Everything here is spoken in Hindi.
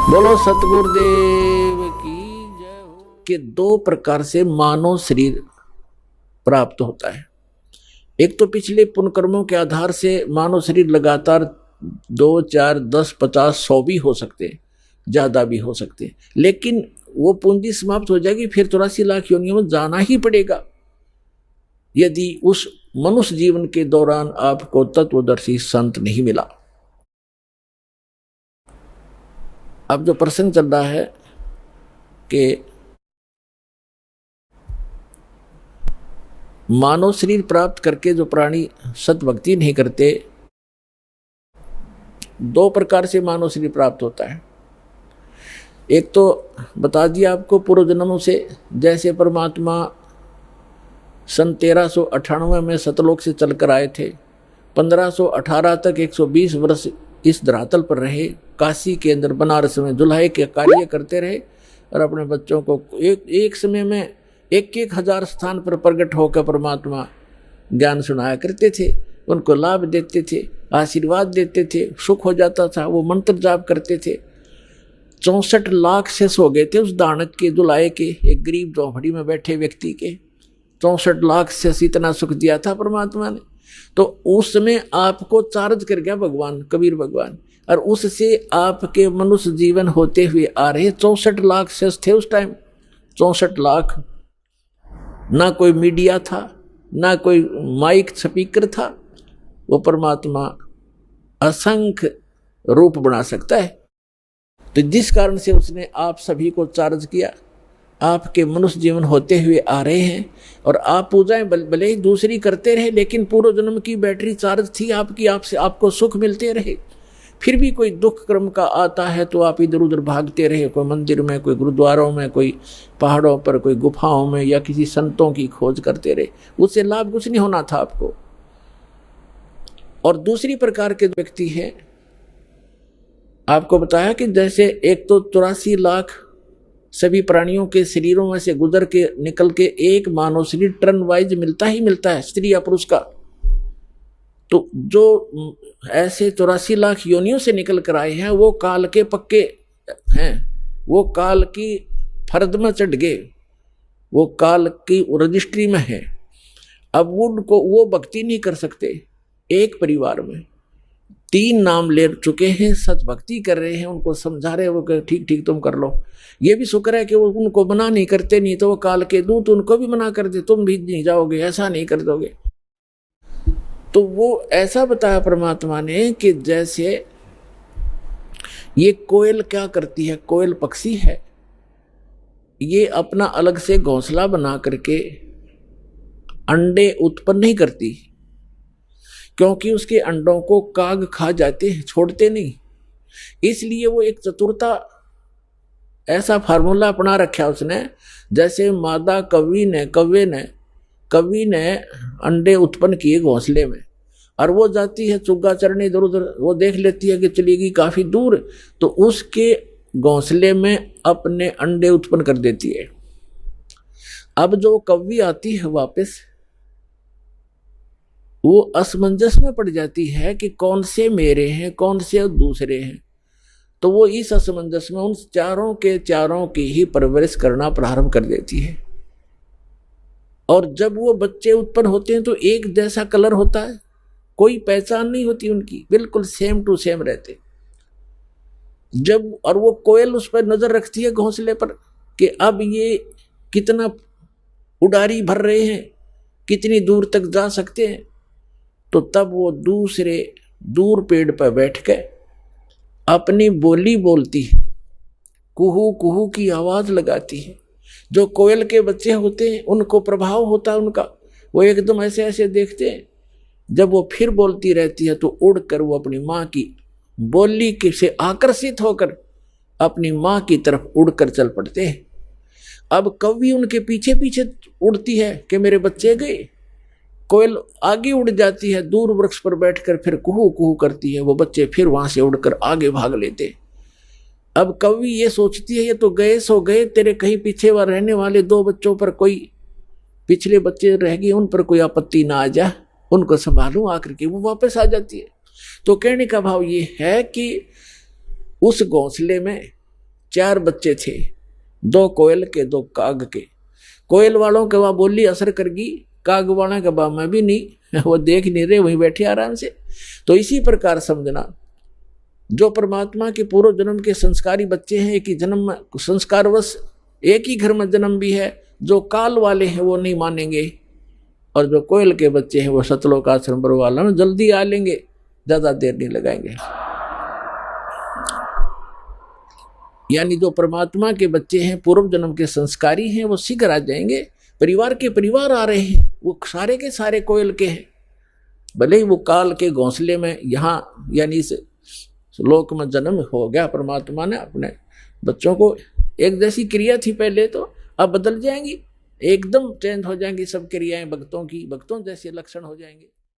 बोलो सतगुरुदेव की जय हो। कि दो प्रकार से मानव शरीर प्राप्त होता है। एक तो पिछले पुण्य कर्मों के आधार से मानव शरीर लगातार 2, 4, 10, 50, 100 भी हो सकते, ज्यादा भी हो सकते, लेकिन वो पूंजी समाप्त हो जाएगी, फिर 84 लाख योनियों में जाना ही पड़ेगा यदि उस मनुष्य जीवन के दौरान आपको तत्वदर्शी संत नहीं मिला। अब जो प्रश्न चल रहा है कि मानव शरीर प्राप्त करके जो प्राणी सतभक्ति नहीं करते, दो प्रकार से मानव शरीर प्राप्त होता है। एक तो बता दिया आपको पूर्व जन्मों से, जैसे परमात्मा सन 1398 में सतलोक से चलकर आए थे, 1518 तक 120 वर्ष इस धरातल पर रहे, काशी के अंदर बनारस में जुल्हे के कार्य करते रहे और अपने बच्चों को एक समय में 1,000 स्थान पर प्रकट होकर परमात्मा ज्ञान सुनाया करते थे, उनको लाभ देते थे, आशीर्वाद देते थे, सुख हो जाता था। वो मंत्र जाप करते थे। 64 लाख शेष हो गए थे उस दानक के, दुलाए के, एक गरीब झोंपड़ी में बैठे व्यक्ति के 64 लाख शेष इतना सुख दिया था परमात्मा ने। तो उस समय आपको चार्ज कर गया भगवान, कबीर भगवान, और उससे आपके मनुष्य जीवन होते हुए आ रहे 64 लाख शेष थे उस टाइम। 64 लाख, ना कोई मीडिया था, ना कोई माइक स्पीकर था। वो परमात्मा असंख्य रूप बना सकता है। तो जिस कारण से उसने आप सभी को चार्ज किया, आपके मनुष्य जीवन होते हुए आ रहे हैं, और आप पूजाएं भले ही दूसरी करते रहे, लेकिन पूर्व जन्म की बैटरी चार्ज थी आपकी, आपसे आपको सुख मिलते रहे। फिर भी कोई दुख क्रम का आता है तो आप इधर उधर भागते रहे, कोई मंदिर में, कोई गुरुद्वारों में, कोई पहाड़ों पर, कोई गुफाओं में, या किसी संतों की खोज करते रहे। उससे लाभ कुछ नहीं होना था आपको। और दूसरी प्रकार के व्यक्ति हैं, आपको बताया कि जैसे एक तो 84 लाख सभी प्राणियों के शरीरों में से गुजर के निकल के एक मानव शरीर टर्न वाइज मिलता ही मिलता है, स्त्री या पुरुष का। तो जो ऐसे 84 लाख योनियों से निकल कर आए हैं, वो काल के पक्के हैं, वो काल की फर्द में चढ़ गए, वो काल की रजिस्ट्री में है। अब उनको वो भक्ति नहीं कर सकते। एक परिवार में 3 नाम ले चुके हैं, सत भक्ति कर रहे हैं, उनको समझा रहे हैं, वो ठीक ठीक तुम कर लो। ये भी शुक्र है कि वो उनको मना नहीं करते, नहीं तो वो काल के दूत उनको भी मना कर दे, तुम भी नहीं जाओगे, ऐसा नहीं कर दोगे। तो वो ऐसा बताया परमात्मा ने कि जैसे ये कोयल क्या करती है, कोयल पक्षी है, ये अपना अलग से घोंसला बना करके अंडे उत्पन्न नहीं करती, क्योंकि उसके अंडों को काग खा जाते हैं, छोड़ते नहीं। इसलिए वो एक चतुरता, ऐसा फार्मूला अपना रखा उसने, जैसे मादा कवि ने अंडे उत्पन्न किए घोंसले में, और वो जाती है चुग्गा चरने इधर उधर, वो देख लेती है कि चलेगी काफी दूर, तो उसके घोंसले में अपने अंडे उत्पन्न कर देती है। अब जो कवि आती है वापस, वो असमंजस में पड़ जाती है कि कौन से मेरे हैं, कौन से दूसरे हैं। तो वो इस असमंजस में उन चारों की ही परवरिश करना प्रारंभ कर देती है। और जब वो बच्चे उत्पन्न होते हैं तो एक जैसा कलर होता है, कोई पहचान नहीं होती उनकी, बिल्कुल सेम टू सेम रहते। जब और वो कोयल उस पर नजर रखती है घोंसले पर कि अब ये कितना उड़ारी भर रहे हैं, कितनी दूर तक जा सकते हैं, तो तब वो दूर पेड़ पर बैठ के अपनी बोली बोलती है, कुहू कुहू की आवाज लगाती है। जो कोयल के बच्चे होते हैं उनको प्रभाव होता है उनका, वो एकदम ऐसे ऐसे देखते हैं। जब वो फिर बोलती रहती है तो उड़कर वो अपनी माँ की बोली से आकर्षित होकर अपनी माँ की तरफ उड़कर चल पड़ते हैं। अब कवि उनके पीछे पीछे उड़ती है कि मेरे बच्चे गए, कोयल आगे उड़ जाती है, दूर वृक्ष पर बैठकर फिर कुहू कुहू करती है, वो बच्चे फिर वहां से उड़कर आगे भाग लेते। अब कवि ये सोचती है ये तो गए सो गए, तेरे कहीं पीछे वह रहने वाले 2 बच्चों पर कोई पिछले बच्चे रह गए, उन पर कोई आपत्ति ना आ जाए, उनको संभालूं आकर के। वो वापस आ जाती है। तो कहने का भाव ये है कि उस घोंसले में 4 बच्चे थे, 2 कोयल के 2 काग के। कोयल वालों के वहां बोली असर करगी, काग वालों के बा में भी नहीं, वो देख नहीं रहे, वहीं बैठे आराम से। तो इसी प्रकार समझना, जो परमात्मा के पूर्व जन्म के संस्कारी बच्चे हैं, एक ही जन्म में संस्कारवश एक ही घर में जन्म भी है, जो काल वाले हैं वो नहीं मानेंगे, और जो कोयल के बच्चे हैं वो सतलोक आश्रम पर वाला में जल्दी आ लेंगे, ज्यादा देर नहीं लगाएंगे। यानी जो परमात्मा के बच्चे हैं, पूर्व जन्म के संस्कारी हैं, वो शीघ्र आ जाएंगे। परिवार के परिवार आ रहे हैं, वो सारे के सारे कोयल के हैं, भले ही वो काल के घोंसले में यहाँ यानी इस लोक में जन्म हो गया। परमात्मा ने अपने बच्चों को, एक जैसी क्रिया थी पहले, तो अब बदल जाएंगी, एकदम चेंज हो जाएंगी सब क्रियाएं, भक्तों की भक्तों जैसे लक्षण हो जाएंगे।